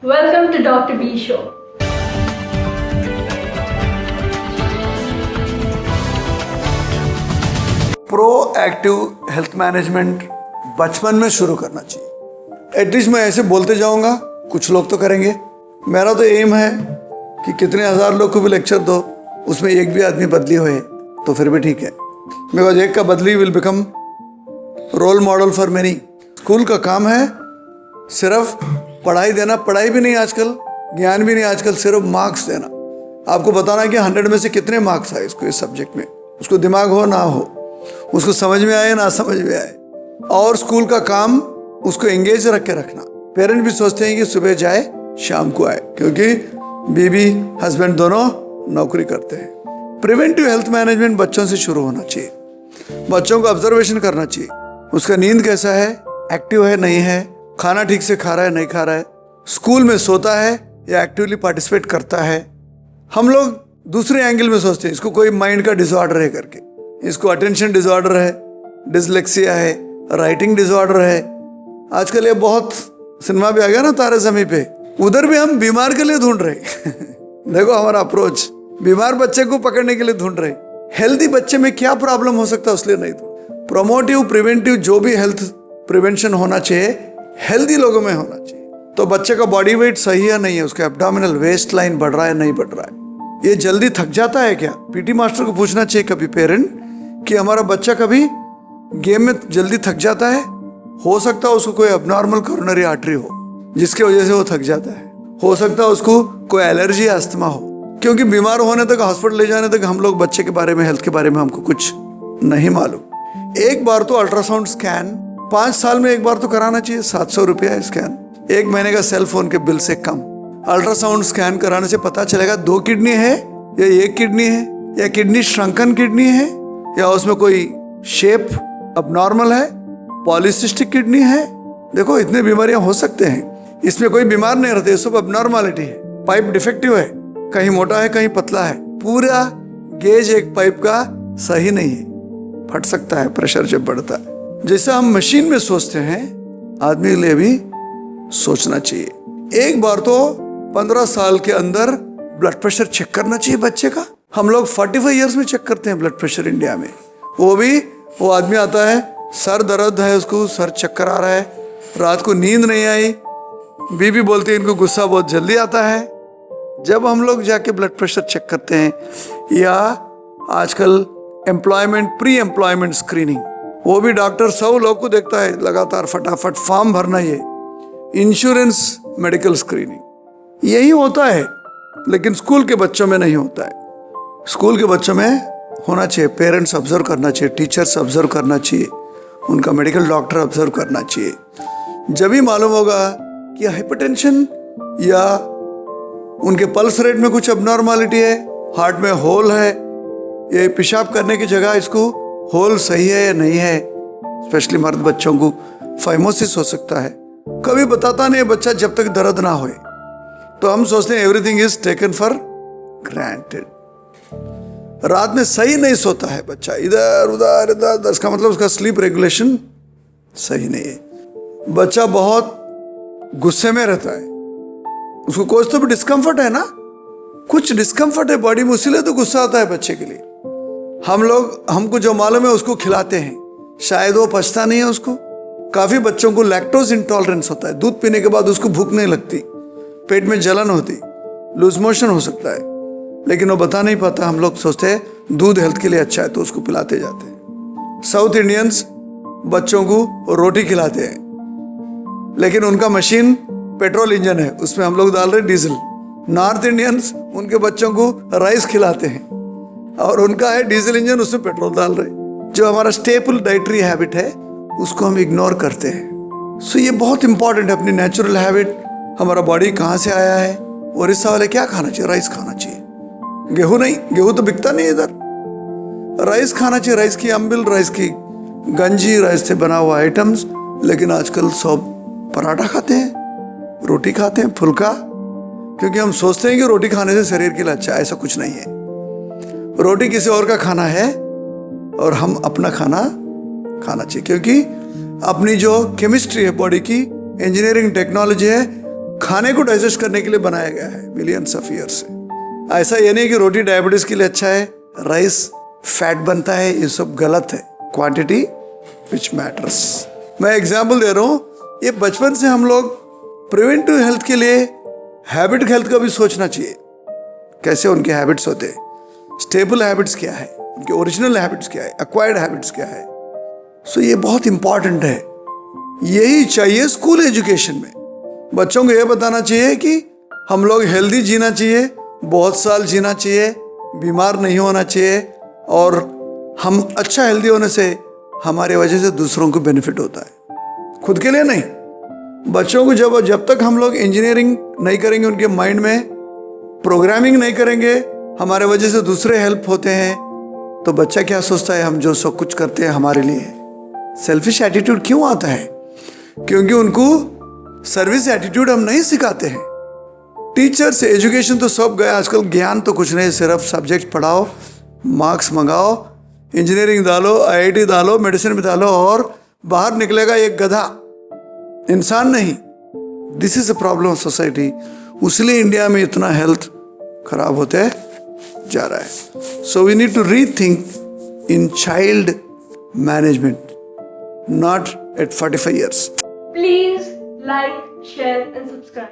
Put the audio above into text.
Welcome to Dr. B Show. Proactive health management बचपन में शुरू करना चाहिए। एटलीस्ट मैं ऐसे बोलते जाऊंगा, कुछ लोग तो करेंगे। मेरा तो एम है कि कितने हजार लोग को भी लेक्चर दो, उसमें एक भी आदमी बदली होए तो फिर भी ठीक है, बिकॉज एक का बदली will become role model for many. School का काम है सिर्फ पढ़ाई देना, पढ़ाई भी नहीं आजकल, ज्ञान भी नहीं आजकल, सिर्फ मार्क्स देना। आपको बताना कि 100 में से कितने मार्क्स आए इसको, इस सब्जेक्ट में। उसको दिमाग हो ना हो, उसको समझ में आए ना समझ में आए। और स्कूल का काम उसको एंगेज रख के रखना। पेरेंट भी सोचते हैं कि सुबह जाए शाम को आए, क्योंकि बीवी हस्बैंड दोनों नौकरी करते हैं। प्रिवेंटिव हेल्थ मैनेजमेंट बच्चों से शुरू होना चाहिए। बच्चों को ऑब्जर्वेशन करना चाहिए, उसका नींद कैसा है, एक्टिव है नहीं है, खाना ठीक से खा रहा है नहीं खा रहा है, स्कूल में सोता है या एक्टिवली पार्टिसिपेट करता है। हम लोग दूसरे एंगल में सोचते हैं इसको कोई माइंड का डिसऑर्डर है करके, इसको अटेंशन डिसऑर्डर है, डिसलेक्सिया है, राइटिंग डिसऑर्डर है। आजकल ये बहुत सिनेमा भी आ गया ना तारे ज़मीं पे, उधर भी हम बीमार के लिए ढूंढ रहे देखो हमारा अप्रोच, बीमार बच्चे को पकड़ने के लिए ढूंढ रहे। हेल्दी बच्चे में क्या प्रॉब्लम हो सकता है उसलिए नहीं ढूंढ। प्रोमोटिव प्रिवेंटिव जो भी हेल्थ प्रिवेंशन होना चाहिए हेल्दी लोगों में होना चाहिए। तो बच्चे का बॉडी वेट सही है नहीं है, उसका एब्डोमिनल वेस्ट लाइन बढ़ रहा है नहीं बढ़ रहा है, ये जल्दी थक जाता है क्या, पीटी मास्टर को पूछना चाहिए कभी पेरेंट कि हमारा बच्चा कभी गेम में जल्दी थक जाता है। हो सकता है उसको कोई अबनॉर्मल कोरोनरी आर्टरी हो जिसकी वजह से वो थक जाता है, हो सकता है उसको कोई एलर्जी अस्थमा हो, क्योंकि बीमार होने तक हॉस्पिटल ले जाने तक हम लोग बच्चे के बारे में, हेल्थ के बारे में हमको कुछ नहीं मालूम। एक बार तो अल्ट्रासाउंड स्कैन 5 साल में एक बार तो कराना चाहिए। 700 रुपया है स्कैन, 1 महीने का सेल फोन के बिल से कम। अल्ट्रासाउंड स्कैन कराने से पता चलेगा 2 किडनी है या 1 किडनी है, या किडनी श्रंकन किडनी है, या उसमें कोई शेप अबनॉर्मल है, पॉलीसिस्टिक किडनी है। देखो इतने बीमारियां हो सकते हैं, इसमें कोई बीमार नहीं रहते, सब अबनॉर्मलिटी है। पाइप डिफेक्टिव है, कहीं मोटा है कहीं पतला है, पूरा गेज एक पाइप का सही नहीं है, फट सकता है प्रेशर जब बढ़ता है। जैसा हम मशीन में सोचते हैं आदमी के लिए भी सोचना चाहिए। एक बार तो 15 साल के अंदर ब्लड प्रेशर चेक करना चाहिए बच्चे का। हम लोग 45 ईयर्स में चेक करते हैं ब्लड प्रेशर इंडिया में। वो आदमी आता है, सर दर्द है, उसको सर चक्कर आ रहा है, रात को नींद नहीं आई, बीबी बोलती है इनको गुस्सा बहुत जल्दी आता है। जब हम लोग जाके ब्लड प्रेशर चेक करते हैं, या आजकल एम्प्लॉयमेंट प्री एम्प्लॉयमेंट स्क्रीनिंग, वो भी डॉक्टर 100 लोग को देखता है लगातार, फटाफट फॉर्म भरना, ये इंश्योरेंस मेडिकल स्क्रीनिंग यही होता है, लेकिन स्कूल के बच्चों में नहीं होता है। स्कूल के बच्चों में होना चाहिए, पेरेंट्स ऑब्जर्व करना चाहिए, टीचर्स ऑब्जर्व करना चाहिए, उनका मेडिकल डॉक्टर ऑब्जर्व करना चाहिए। जब भी मालूम होगा कि हाइपरटेंशन या उनके पल्स रेट में कुछ अबनॉर्मलिटी है, हार्ट में होल है, ये पेशाब करने की जगह इसको होल सही है या नहीं है। स्पेशली मर्द बच्चों को फाइमोसिस हो सकता है, कभी बताता नहीं बच्चा जब तक दर्द ना होए, तो हम सोचते हैं everything is taken for granted. रात में सही नहीं सोता है बच्चा, इधर उधर इधर उधर, इसका मतलब उसका स्लीप रेगुलेशन सही नहीं है। बच्चा बहुत गुस्से में रहता है, उसको कुछ तो भी डिस्कम्फर्ट है ना, कुछ डिस्कम्फर्ट है बॉडी में, इसीलिए तो गुस्सा आता है बच्चे के लिए। हमको जो मालूम है उसको खिलाते हैं, शायद वो पछता नहीं है उसको। काफी बच्चों को लैक्टोज इंटॉलरेंस होता है, दूध पीने के बाद उसको भूख नहीं लगती, पेट में जलन होती, लूज मोशन हो सकता है, लेकिन वो बता नहीं पाता। हम लोग सोचते हैं दूध हेल्थ के लिए अच्छा है तो उसको पिलाते जाते हैं। साउथ इंडियंस बच्चों को रोटी खिलाते हैं, लेकिन उनका मशीन पेट्रोल इंजन है, उसमें हम लोग डाल रहे डीजल। नॉर्थ इंडियंस उनके बच्चों को राइस खिलाते हैं और उनका है डीजल इंजन, उसमें पेट्रोल डाल रहे। जो हमारा स्टेपल डाइटरी हैबिट है उसको हम इग्नोर करते हैं। सो ये बहुत इंपॉर्टेंट है, अपनी नेचुरल हैबिट, हमारा बॉडी कहाँ से आया है। उड़ीसा वाले क्या खाना चाहिए, राइस खाना चाहिए, गेहूं नहीं, गेहूं तो बिकता नहीं इधर। राइस खाना चाहिए, राइस की अम्बिल, राइस की गंजी, राइस से बना हुआ आइटम्स। लेकिन आजकल सब पराठा खाते हैं, रोटी खाते हैं, फुल्का, क्योंकि हम सोचते हैं कि रोटी खाने से शरीर के लिए अच्छा है। ऐसा कुछ नहीं है, रोटी किसी और का खाना है और हम अपना खाना खाना चाहिए, क्योंकि अपनी जो केमिस्ट्री है बॉडी की, इंजीनियरिंग टेक्नोलॉजी है, खाने को डाइजेस्ट करने के लिए बनाया गया है मिलियंस ऑफ ईयर से। ऐसा ये नहीं कि रोटी डायबिटीज के लिए अच्छा है, राइस फैट बनता है, ये सब गलत है। Quantity which matters. मैं एग्जाम्पल दे रहा हूँ, ये बचपन से हम लोग प्रिवेंटिव हेल्थ के लिए हैबिट हेल्थ का भी सोचना चाहिए। कैसे उनके हैबिट्स होते हैं, स्टेबल हैबिट्स क्या है, उनके ओरिजिनल हैबिट्स क्या है, एक्वायर्ड हैबिट्स क्या है। सो ये बहुत इंपॉर्टेंट है। यही चाहिए स्कूल एजुकेशन में। बच्चों को यह बताना चाहिए कि हम लोग हेल्दी जीना चाहिए, बहुत साल जीना चाहिए, बीमार नहीं होना चाहिए, और हम अच्छा हेल्दी होने से हमारे वजह से दूसरों को बेनिफिट होता है, खुद के लिए नहीं। बच्चों को जब तक हम लोग इंजीनियरिंग नहीं करेंगे, उनके माइंड में प्रोग्रामिंग नहीं करेंगे, हमारे वजह से दूसरे हेल्प होते हैं, तो बच्चा क्या सोचता है, हम जो सब कुछ करते हैं हमारे लिए। सेल्फिश एटीट्यूड क्यों आता है? क्योंकि उनको सर्विस एटीट्यूड हम नहीं सिखाते हैं। टीचर से एजुकेशन तो सब गया, आजकल ज्ञान तो कुछ नहीं, सिर्फ सब्जेक्ट पढ़ाओ, मार्क्स मंगाओ, इंजीनियरिंग डालो, आईआईटी डालो, मेडिसिन में डालो, और बाहर निकलेगा एक गधा, इंसान नहीं। This is a problem of society. उसलिए इंडिया में इतना हेल्थ खराब होते जा रहा है। So we need to rethink in child management, not at 45 years. Please like, share and subscribe.